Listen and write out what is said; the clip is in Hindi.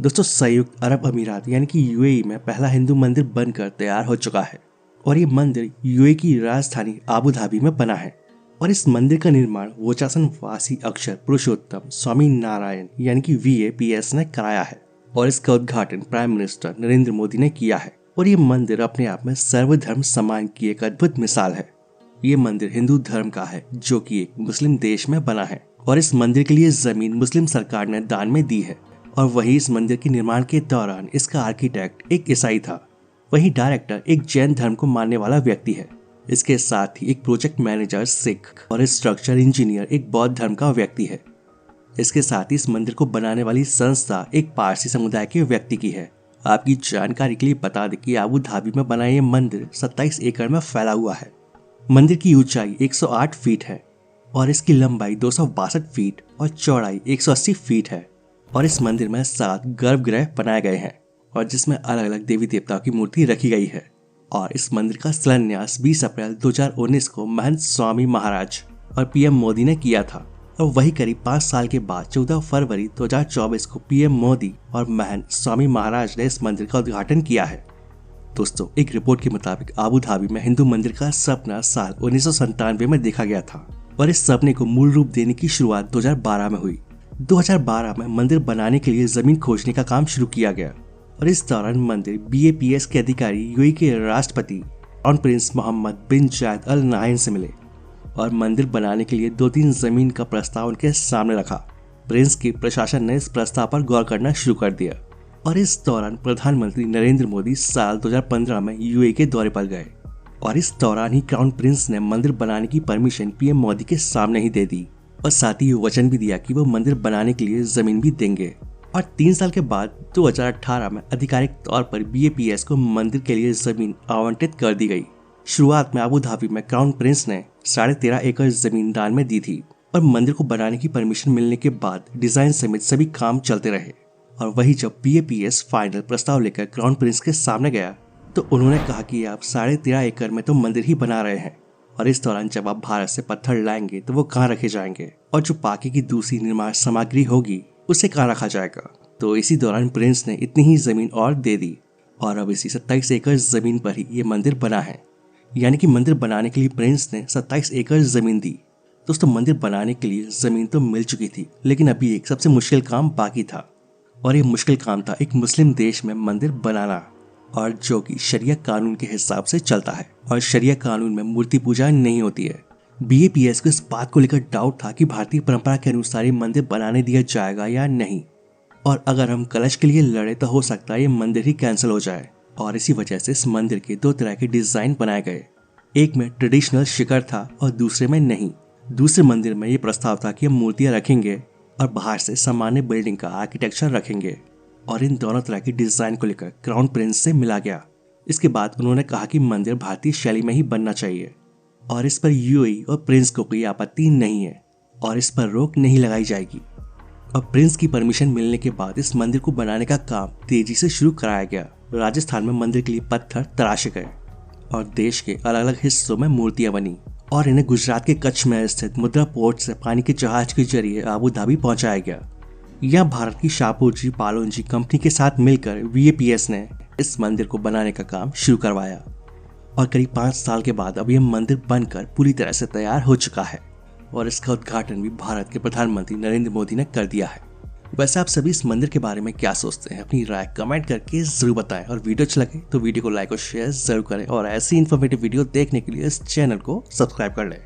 दोस्तों, संयुक्त अरब अमीरात यानी कि यूएई में पहला हिंदू मंदिर बनकर तैयार हो चुका है और ये मंदिर यूएई की राजधानी आबू धाबी में बना है। और इस मंदिर का निर्माण वोचासन वासी अक्षर पुरुषोत्तम स्वामी नारायण यानी कि VAPS ने कराया है और इसका उद्घाटन प्राइम मिनिस्टर नरेंद्र मोदी ने किया है। और ये मंदिर अपने आप में सर्वधर्म सम्मान की एक अद्भुत मिसाल है। ये मंदिर हिंदू धर्म का है जो कि एक मुस्लिम देश में बना है और इस मंदिर के लिए जमीन मुस्लिम सरकार ने दान में दी है। और वहीं इस मंदिर के निर्माण के दौरान इसका आर्किटेक्ट एक ईसाई था, वहीं डायरेक्टर एक जैन धर्म को मानने वाला व्यक्ति है। इसके साथ ही एक प्रोजेक्ट मैनेजर सिख और स्ट्रक्चर इंजीनियर एक बौद्ध धर्म का व्यक्ति है। इसके साथ ही इस मंदिर को बनाने वाली संस्था एक पारसी समुदाय के व्यक्ति की है। आपकी जानकारी के लिए बता दें कि आबू धाबी में बना ये मंदिर 27 एकड़ में फैला हुआ है। मंदिर की ऊंचाई 108 फीट है और इसकी लंबाई 262 फीट और चौड़ाई 180 फीट है। और इस मंदिर में 7 गर्भगृह बनाए गए हैं और जिसमें अलग अलग देवी देवताओं की मूर्ति रखी गई है। और इस मंदिर का शिलान्यास 20 अप्रैल 2019 को महंत स्वामी महाराज और PM मोदी ने किया था। और वही करीब 5 साल के बाद 14 फरवरी 2024 को PM मोदी और महंत स्वामी महाराज ने इस मंदिर का उद्घाटन किया है। दोस्तों, एक रिपोर्ट के मुताबिक आबू धाबी में हिंदू मंदिर का सपना साल 1997 में देखा गया था और इस सपने को मूल रूप देने की शुरुआत 2012 में हुई। 2012 में मंदिर बनाने के लिए जमीन खोजने का काम शुरू किया गया और इस दौरान मंदिर BAPS के अधिकारी यूएई के राष्ट्रपति क्राउन प्रिंस मोहम्मद बिन जायद अल नाहयान से मिले और मंदिर बनाने के लिए 2-3 जमीन का प्रस्ताव उनके सामने रखा। प्रिंस के प्रशासन ने इस प्रस्ताव पर गौर करना शुरू कर दिया और इस दौरान प्रधानमंत्री नरेंद्र मोदी साल 2015 में यूएई के दौरे पर गए और इस दौरान ही क्राउन प्रिंस ने मंदिर बनाने की परमिशन PM मोदी के सामने ही दे दी और साथ ही वचन भी दिया कि वो मंदिर बनाने के लिए जमीन भी देंगे। और 3 साल के बाद 2018 में आधिकारिक तौर पर BAPS को मंदिर के लिए जमीन आवंटित कर दी गई। शुरुआत में आबू धाबी में क्राउन प्रिंस ने 13.5 एकड़ जमीन दान में दी थी और मंदिर को बनाने की परमिशन मिलने के बाद डिजाइन समेत सभी काम चलते रहे। और वही जब BAPS फाइनल प्रस्ताव लेकर क्राउन प्रिंस के सामने गया तो उन्होंने कहा कि आप 13.5 एकड़ में तो मंदिर ही बना रहे हैं और इस दौरान जब आप भारत से पत्थर लाएंगे तो वो कहाँ रखे जाएंगे और जो बाकी की दूसरी निर्माण सामग्री होगी उसे कहाँ रखा जाएगा। तो इसी दौरान प्रिंस ने इतनी ही जमीन और दे दी और अब इसी 27 एकड़ जमीन पर ही ये मंदिर बना है। यानी कि मंदिर बनाने के लिए प्रिंस ने 27 एकड़ जमीन दी। दोस्तों, मंदिर बनाने के लिए जमीन तो मिल चुकी थी लेकिन अभी एक सबसे मुश्किल काम बाकी था और ये मुश्किल काम था एक मुस्लिम देश में मंदिर बनाना और जो कि शरिया कानून के हिसाब से चलता है और शरिया कानून में मूर्ति पूजा नहीं होती है। BAPS को इस बात को लेकर डाउट था कि भारतीय परंपरा के अनुसार ये मंदिर बनाने दिया जाएगा या नहीं और अगर हम कलश के लिए लड़े तो हो सकता है ये मंदिर ही कैंसिल हो जाए। और इसी वजह से इस मंदिर के 2 तरह के डिजाइन बनाए गए, एक में ट्रेडिशनल शिखर था और दूसरे में नहीं। दूसरे मंदिर में ये प्रस्ताव था कि हम मूर्तियां रखेंगे और बाहर से सामान्य बिल्डिंग का आर्किटेक्चर रखेंगे और इन दोनों तरह के डिजाइन को लेकर क्राउन प्रिंस से मिला गया। इसके बाद उन्होंने कहा कि मंदिर भारतीय शैली में ही बनना चाहिए और इस पर यूएई और प्रिंस को कोई आपत्ति नहीं है और इस पर रोक नहीं लगाई जाएगी। और प्रिंस की परमिशन मिलने के बाद इस मंदिर को बनाने का काम तेजी से शुरू कराया गया। राजस्थान में मंदिर के लिए पत्थर तराशे गए और देश के अलग अलग हिस्सों में मूर्तियां बनी और इन्हें गुजरात के कच्छ में स्थित मुद्रा पोर्ट से पानी के जहाज के जरिए आबू धाबी पहुंचाया गया। यहाँ भारत की शाहपुर पालोनजी कंपनी के साथ मिलकर VAPS ने इस मंदिर को बनाने का काम शुरू करवाया और करीब 5 साल के बाद अब यह मंदिर बनकर पूरी तरह से तैयार हो चुका है और इसका उद्घाटन भी भारत के प्रधानमंत्री नरेंद्र मोदी ने कर दिया है। वैसे आप सभी इस मंदिर के बारे में क्या सोचते हैं? अपनी राय कमेंट करके जरूर बताएं और वीडियो अच्छा लगे तो वीडियो को लाइक और शेयर जरूर करें और ऐसी इन्फॉर्मेटिव वीडियो देखने के लिए इस चैनल को सब्सक्राइब कर लें।